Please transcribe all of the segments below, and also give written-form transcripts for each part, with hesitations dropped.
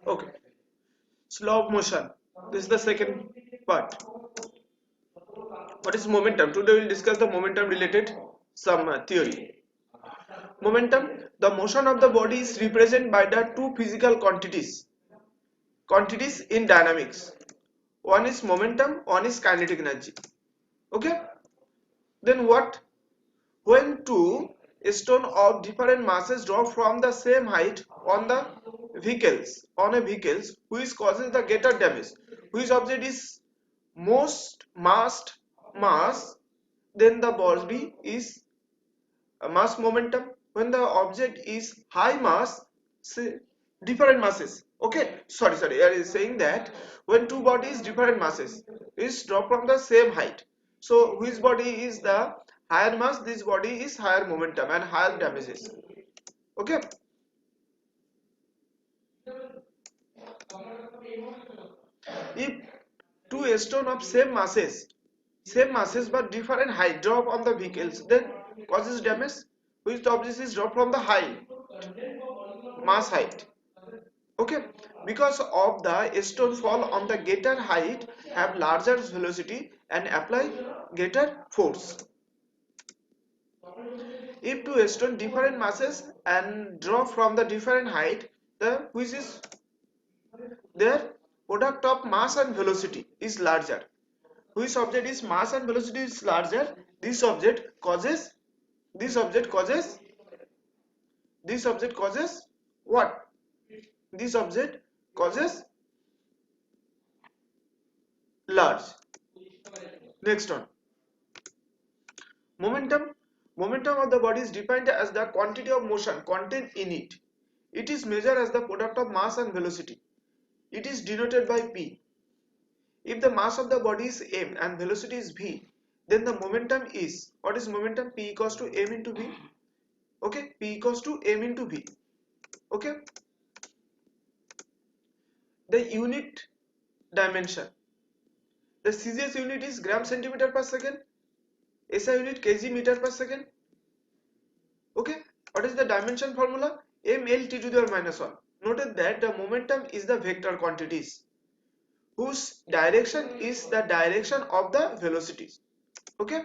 Okay. Slow of motion. This is the second part. What is momentum? Today we will discuss the momentum related some theory. Momentum, the motion of the body is represented by the two physical quantities in dynamics. One is momentum, one is kinetic energy. Okay. Then what? When two stones of different masses drop from the same height on the vehicles, which causes the greater damage, which object is most mass, then the body is mass momentum. When the object is high mass, say different masses. Okay, sorry, I is saying that when two bodies different masses is drop from the same height, so which body is the higher mass, this body is higher momentum and higher damages. Okay, if two stone of same masses but different height drop on the vehicles, then causes damage, which object is drop from the high mass height. Okay, because of the stone fall on the greater height have larger velocity and apply greater force. If two stone different masses and drop from the different height, the which is their product of mass and velocity is larger. Which object is mass and velocity is larger, this object causes this object causes this object causes what? This object causes large. Next one. Momentum of the body is defined as the quantity of motion contained in it. It is measured as the product of mass and velocity. It is denoted by p. If the mass of the body is m and velocity is v, then the momentum is, what is momentum? P equals to m into v. Okay, p equals to m into v. Okay, the unit dimension. The CGS unit is gram centimeter per second. SI unit kg meter per second. Okay, what is the dimension formula? ml t to the power minus 1. Noted that the momentum is the vector quantities whose direction is the direction of the velocities. Okay,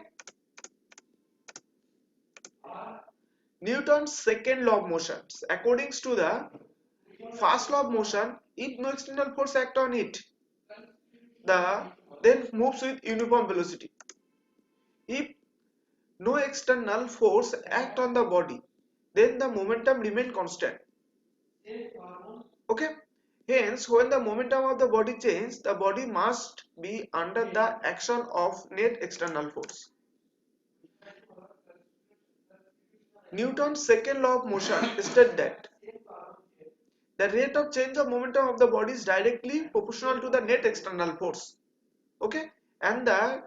Newton's second law of motion. According to the first law of motion, if no external force act on it, then moves with uniform velocity. If no external force act on the body, then the momentum remain constant. Okay, hence when the momentum of the body changes, the body must be under the action of net external force. Newton's second law of motion states that the rate of change of momentum of the body is directly proportional to the net external force. Okay, and the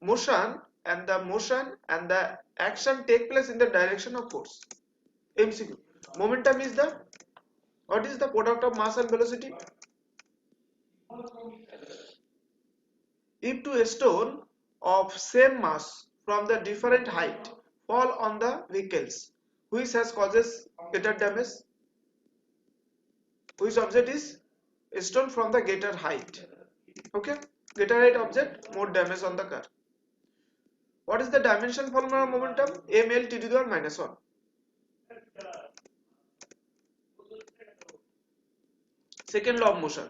motion and the action take place in the direction of force. MCQ. Momentum is the, what is the product of mass and velocity? If two stones of same mass from the different height fall on the vehicles, which has causes greater damage? Which object is a stone from the greater height? Okay, greater height object, more damage on the car. What is the dimension formula of momentum? ml t to the power minus 1. Second law of motion.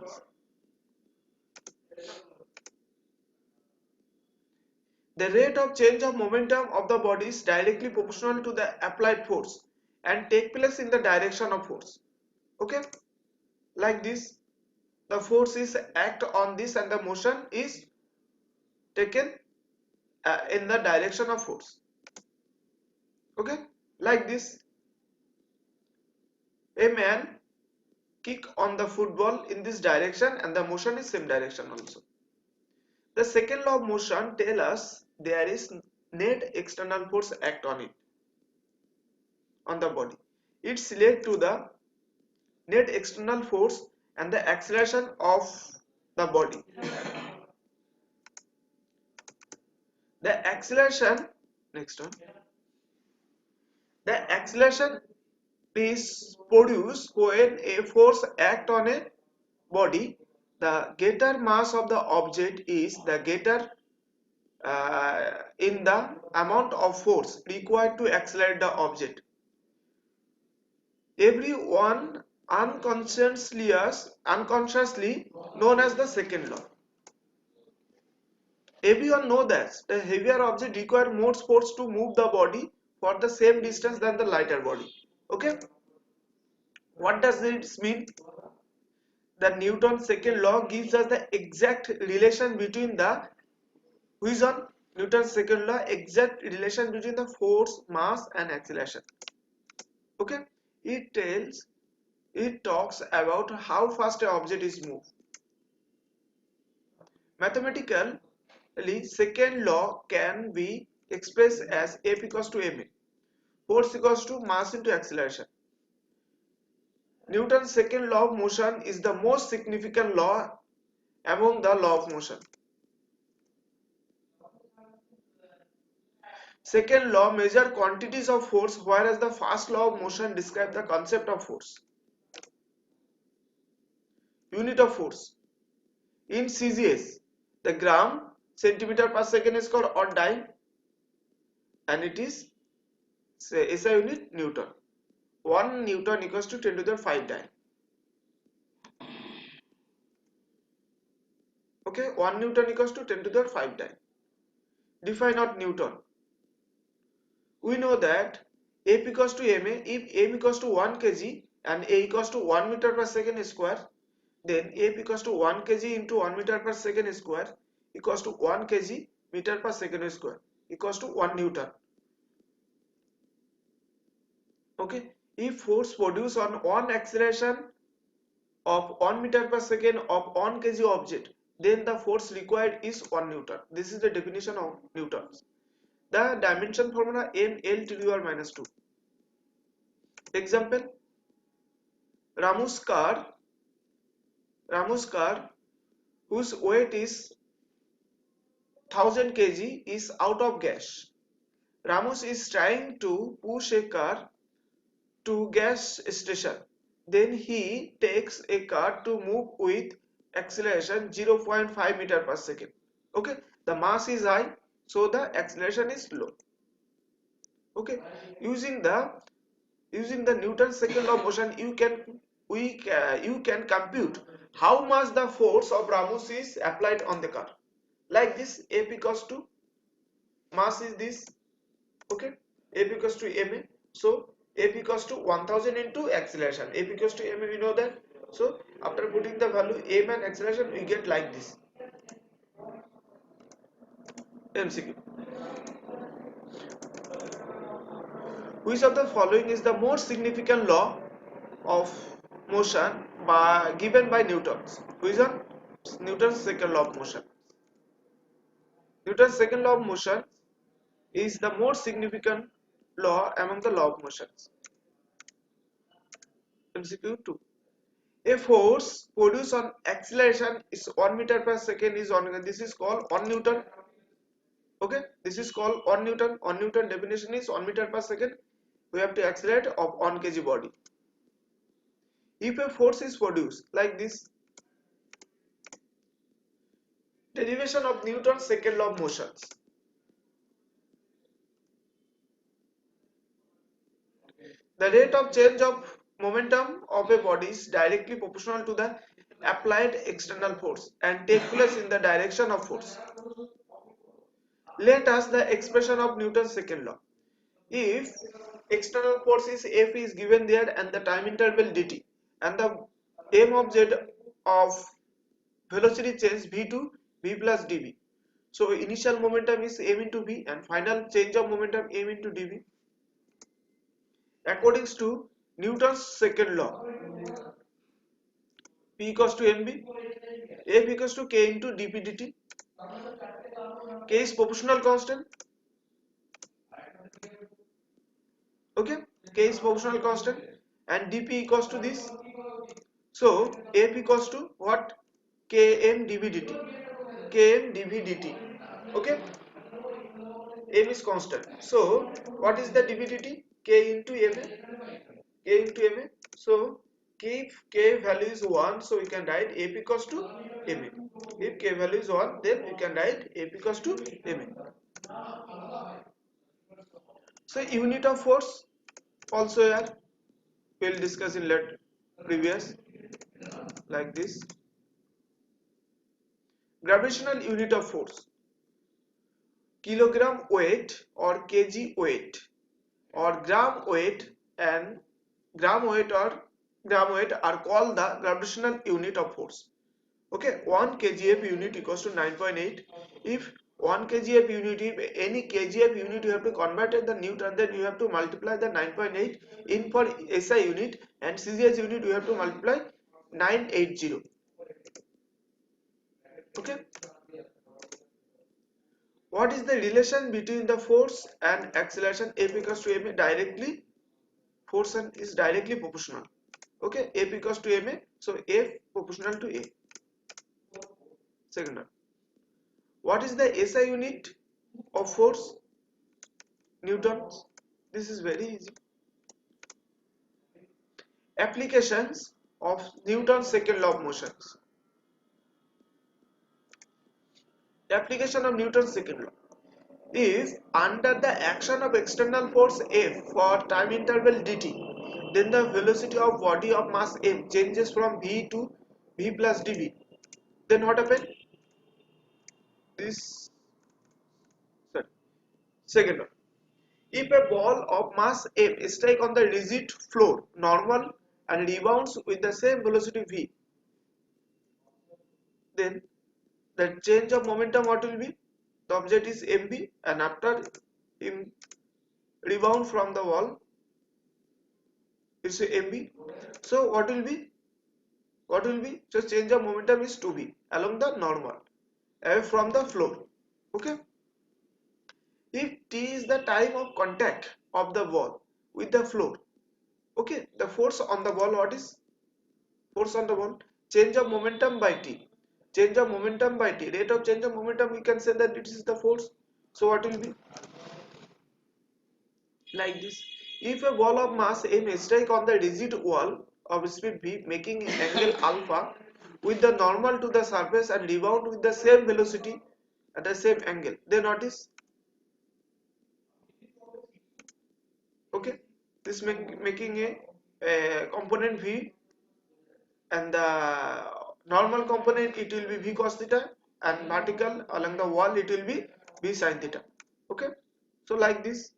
The rate of change of momentum of the body is directly proportional to the applied force and take place in the direction of force. Okay, like this, the force is act on this and the motion is taken in the direction of force. Okay, like this, a man kick on the football in this direction and the motion is same direction also. The second law of motion tells us there is net external force act on it, on the body. It's related to the net external force and the acceleration of the body. The acceleration, next one. The acceleration is produced when a force act on a body, the greater mass of the object is the greater in the amount of force required to accelerate the object. Everyone unconsciously known as the second law. Everyone know that the heavier object require more force to move the body for the same distance than the lighter body. Okay, what does this mean? The Newton's second law gives us the exact relation between the which on Newton's second law exact relation between the force, mass and acceleration. Okay, it talks about how fast an object is moved. Mathematically, second law can be expressed as F equals to ma. Force equals to mass into acceleration. Newton's second law of motion is the most significant law among the law of motion. Second law measures quantities of force, whereas the first law of motion describes the concept of force. Unit of force. In CGS, the gram centimeter per second is called or dyne, and it is SI unit Newton. 1 Newton equals to 10 to the 5 dyne. Okay, 1 Newton equals to 10 to the 5 dyne. Define out Newton. We know that F equals to ma. If m equals to 1 kg and a equals to 1 meter per second square, then F equals to 1 kg into 1 meter per second square equals to 1 kg meter per second square equals to 1 Newton. Okay, if force produced on one acceleration of 1 meter per second of 1 kg object, then the force required is 1 Newton. This is the definition of Newton's. The dimension formula ml to the power minus 2. Example, Ramu's car whose weight is 1000 kg is out of gas. Ramus is trying to push a car to gas station. Then he takes a car to move with acceleration 0.5 meter per second. Okay, the mass is high, so the acceleration is low. Okay, using the Newton's second law of motion, you can compute how much the force of Ramus is applied on the car. Like this, F equals to mass is this. Okay, F equals to ma. So F equals to 1000 into acceleration. F equals to ma, we know that. So after putting the value m and acceleration, we get like this. MCQ. Which of the following is the most significant law of motion given by Newton? Which one? Newton's second law of motion. Newton's second law of motion is the most significant law among the law of motions. MCQ 2. A force produced on acceleration is 1 meter per second is on. This is called 1 Newton. Okay, this is called 1 Newton. 1 Newton definition is 1 meter per second. We have to accelerate of 1 kg body. If a force is produced like this, derivation of Newton's second law of motions. The rate of change of momentum of a body is directly proportional to the applied external force and take place in the direction of force. Let us the expression of Newton's second law. If external force is F is given there and the time interval dt and the m of z of velocity change v to v plus dv. So initial momentum is m into v and final change of momentum m into dv. According to Newton's second law, P equals to mv, F equals to k into dp dt. K is proportional constant. Okay, K is proportional constant and dp equals to this. So F equals to what? Km dv dt. Km dv dt. Okay, m is constant. So what is the dv dt? K into ma. K into ma. So if k value is 1, so we can write F equals to ma. If k value is 1, then we can write F equals to ma. So unit of force also here we'll discuss in later previous, like this. Gravitational unit of force, kilogram weight or kg weight or gram weight and gram weight or gram weight are called the gravitational unit of force. Okay, 1 kgf unit equals to 9.8. If 1 kgf unit, if any kgf unit you have to convert it the Newton, then you have to multiply the 9.8 in for SI unit, and CGS unit you have to multiply 980. Okay, what is the relation between the force and acceleration? F equals to ma. Directly, force is directly proportional. Okay, F equals to ma, so F proportional to A. Second one, what is the SI unit of force? Newtons. This is very easy. Applications of Newton's second law of motion. Application of Newton's second law is under the action of external force F for time interval dt, then the velocity of body of mass m changes from v to v plus dv. Then what happens? This, sorry, second one. If a ball of mass m strikes on the rigid floor normal and rebounds with the same velocity v, then the change of momentum what will be? The object is mv, and after rebound from the wall, it's mv. So what will be? What will be? So change of momentum is 2v along the normal away from the floor. Okay. If t is the time of contact of the ball with the floor, okay, the force on the ball, what is force on the ball? Change of momentum by t. Change of momentum by t. Rate of change of momentum, we can say that it is the force. So what will be? Like this. If a ball of mass m strike on the rigid wall of speed v making angle alpha with the normal to the surface and rebound with the same velocity at the same angle, then notice, okay, this making a component v, and the normal component it will be v cos theta, and vertical along the wall it will be v sin theta. Okay, so like this.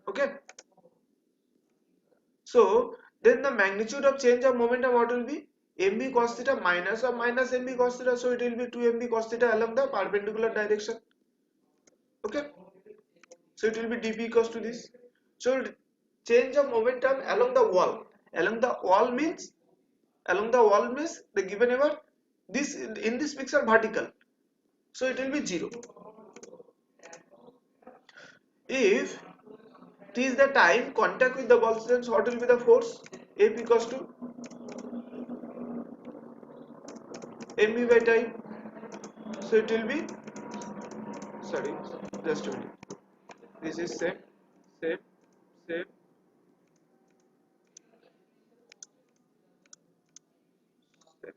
Okay, so then the magnitude of change of momentum what will be? Mv cos theta minus or minus mv cos theta, so it will be 2mv cos theta along the perpendicular direction. Okay, so it will be dp equals to this. So change of momentum along the wall. Along the wall means, the given ever this in this picture vertical, so it will be 0. If t is the time contact with the ball, then what will be the force? F equals to mv by time, so it will be, sorry, just a minute, this is same, same, same, same.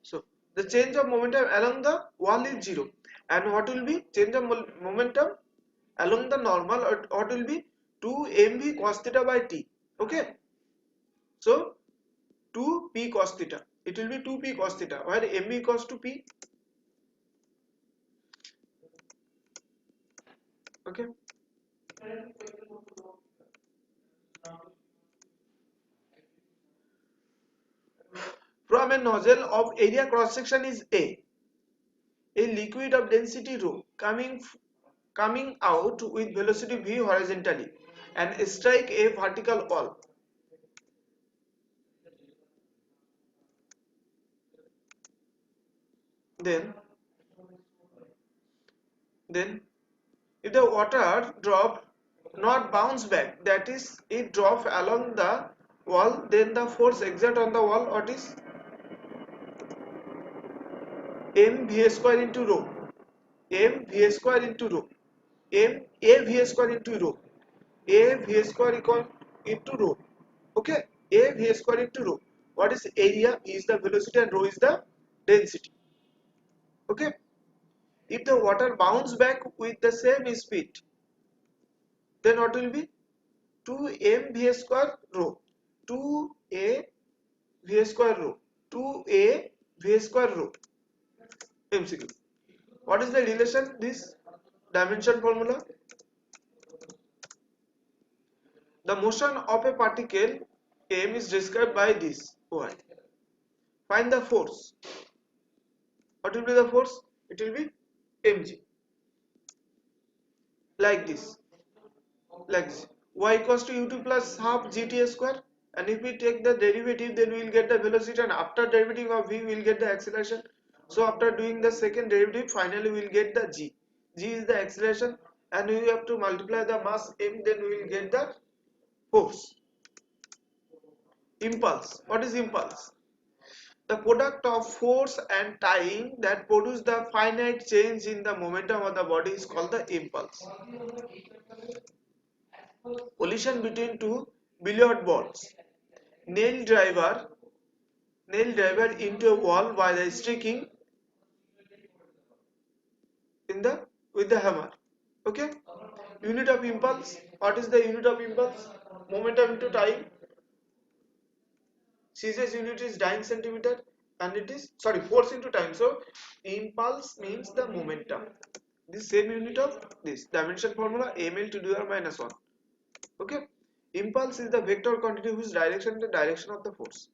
So the change of momentum along the wall is 0, and what will be change of momentum along the normal, or what will be 2 mv cos theta by t. Okay, so 2 p cos theta, it will be 2 p cos theta, where mv equals to p. Okay, from a nozzle of area cross section is a liquid of density rho coming out with velocity v horizontally and strike a vertical wall. Then if the water drop not bounce back, that is it drop along the wall, then the force exert on the wall, what is m v square into rho, m v square into rho, m a v square into rho. A v square equal into rho. Okay, A v square into rho. What is area? Is the velocity and rho is the density. Okay, if the water bounces back with the same speed, then what will be 2m v square rho, 2a v square rho, 2a v square rho. MCQ. What is the relation? This dimension formula. The motion of a particle m is described by this y. Find the force. What will be the force? It will be mg. Like this. Like this. Y equals to ut plus half gt square. And if we take the derivative, then we will get the velocity, and after derivative of v, we will get the acceleration. So after doing the second derivative, finally we will get the g. G is the acceleration, and we have to multiply the mass m, then we will get the force. Impulse. What is impulse? The product of force and time that produce the finite change in the momentum of the body is called the impulse. Collision between two billiard balls. Nail driver into a wall by the striking in the with the hammer. Okay. Unit of impulse. What is the unit of impulse? Momentum into time. Cesius unit is dyne centimeter, and it is force into time. So impulse means the momentum. This same unit of this dimension formula ml to the power minus 1. Okay. Impulse is the vector quantity whose direction is the direction of the force.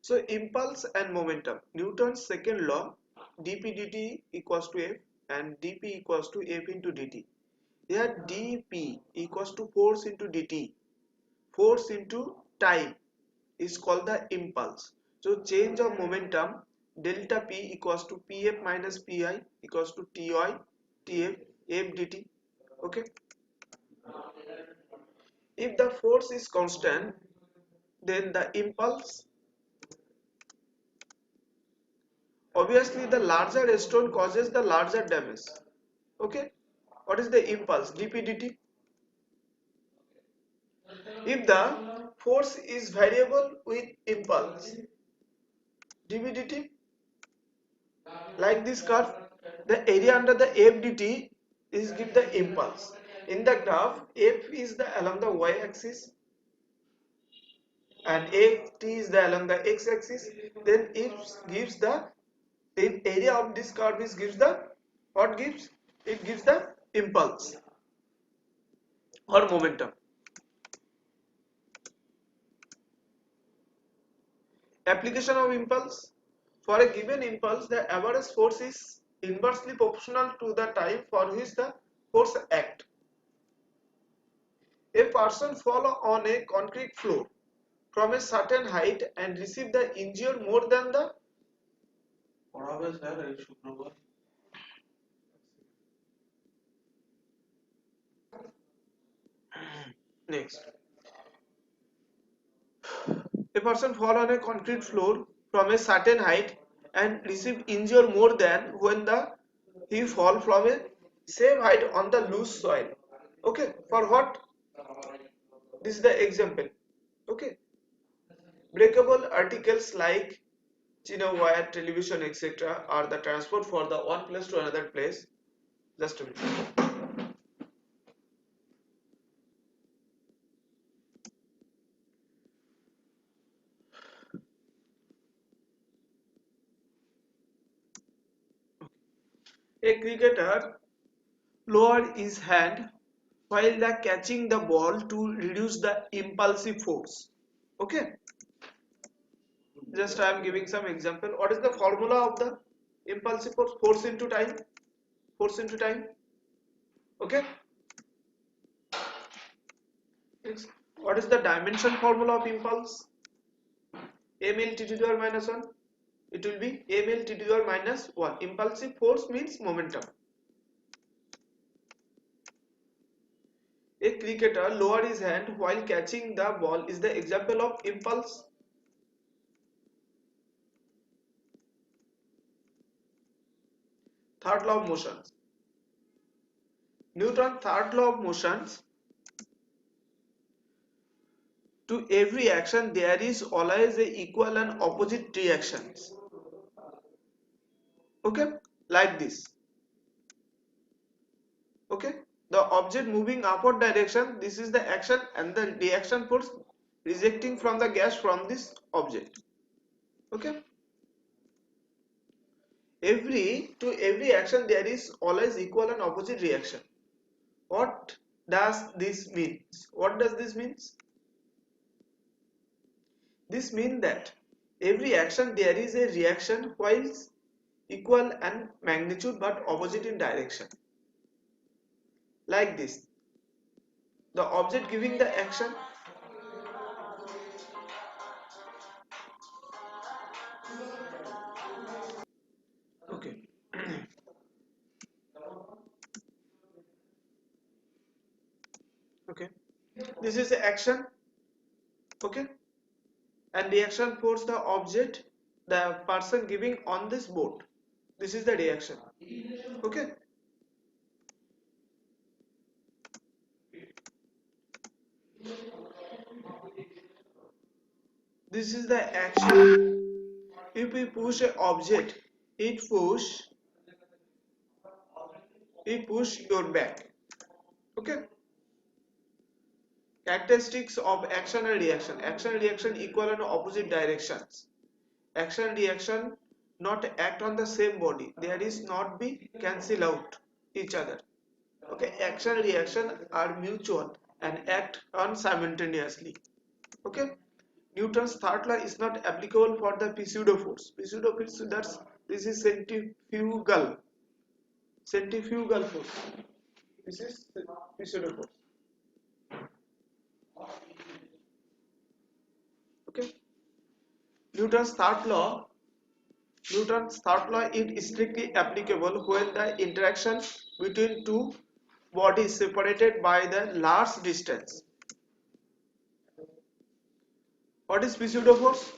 So impulse and momentum. Newton's second law, dp dt equals to f and dp equals to f into dt. Here dp equals to force into dt. Force into time is called the impulse. So change of momentum delta p equals to pf minus pi equals to ty tf f dt. Okay. If the force is constant, then the impulse, obviously the larger stone causes the larger damage. Okay. What is the impulse? dp dt. If the force is variable with impulse, dp dt, like this curve, the area under the f dt is give the impulse. In the graph, f is the along the y axis and f t is the along the x axis. Then it gives the area of this curve is gives the what gives? It gives the impulse or momentum. Application of impulse. For a given impulse, the average force is inversely proportional to the time for which the force act. A person fall on a concrete floor from a certain height and receive the injury more than the next. A person fall on a concrete floor from a certain height and receive injury more than when he fall from a same height on the loose soil. Okay, for what? This is the example. Okay, breakable articles like wire, television, etc. are the transport for the one place to another place. Just a minute. A cricketer lower his hand while catching the ball to reduce the impulsive force. Okay, just I am giving some example. What is the formula of the impulsive force? Force into time. Force into time. Okay. Next, what is the dimension formula of impulse? ml t to the power minus 1. It will be ml t to the power minus 1. Impulsive force means momentum. A cricketer lowered his hand while catching the ball is the example of impulse. Third law of motion. Newton's third law of motions. To every action there is always a equal and opposite reactions. Okay, like this. Okay, the object moving upward direction, this is the action, and the reaction force rejecting from the gas from this object. Okay, to every action there is always equal and opposite reaction. What does this mean? What does this mean? This means that every action there is a reaction whilst equal and magnitude but opposite in direction. Like this, the object giving the action, okay, okay, this is the action, okay, and reaction force the object, the person giving on this board, this is the reaction. Okay, this is the action. If we push an object, it push your back. Okay, characteristics of action and reaction. Action and reaction equal and opposite directions. Action and reaction not act on the same body, there is not be cancel out each other. Okay, action and reaction are mutual and act on simultaneously. Okay, Newton's third law is not applicable for the pseudo force. Pseudo force, that's, this is centrifugal force. This is pseudo force. Okay, Newton's third law is strictly applicable when the interaction between two bodies separated by the large distance. What is pseudo force?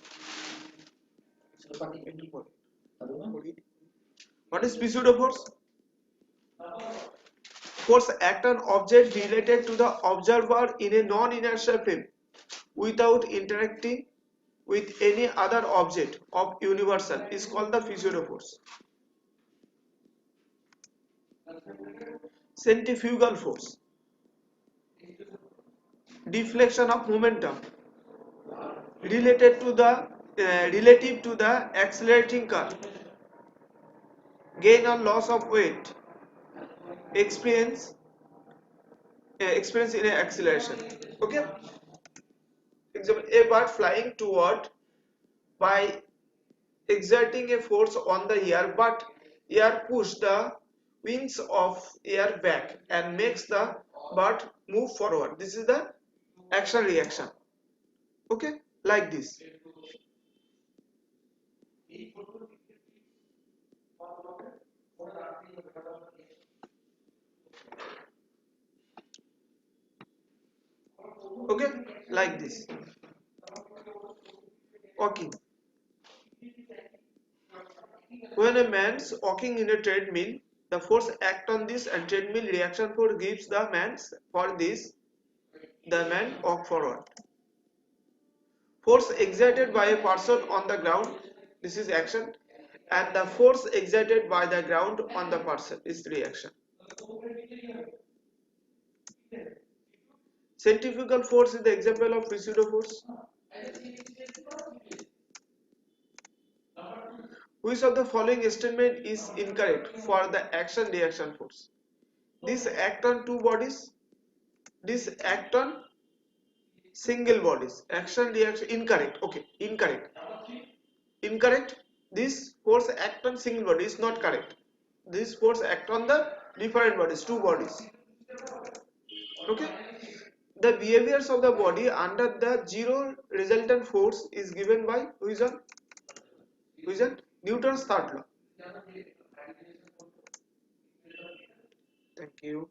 What is pseudo force? Force act on object related to the observer in a non-inertial frame without interacting with any other object of universal is called the pseudo force. Centrifugal force, deflection of momentum related to the relative to the accelerating car, gain or loss of weight experience in an acceleration. Okay, example, a bird flying toward by exerting a force on the air, but air push the wings of air back and makes the bird move forward. This is the action reaction. Okay, like this. Okay, like this. Walking. When a man's walking in a treadmill, the force act on this and treadmill reaction force gives the man's for this the man walk forward. Force exerted by a person on the ground, this is action, and the force exerted by the ground on the person is reaction. Centrifugal force is the example of pseudo force. Which of the following statement is incorrect for the action reaction force? This act on two bodies, this act on single bodies. Action reaction incorrect. Okay, incorrect. This force act on single body is not correct. This force act on the different bodies, two bodies. Okay, the behaviors of the body under the zero resultant force is given by which one? Newton's third law. Thank you.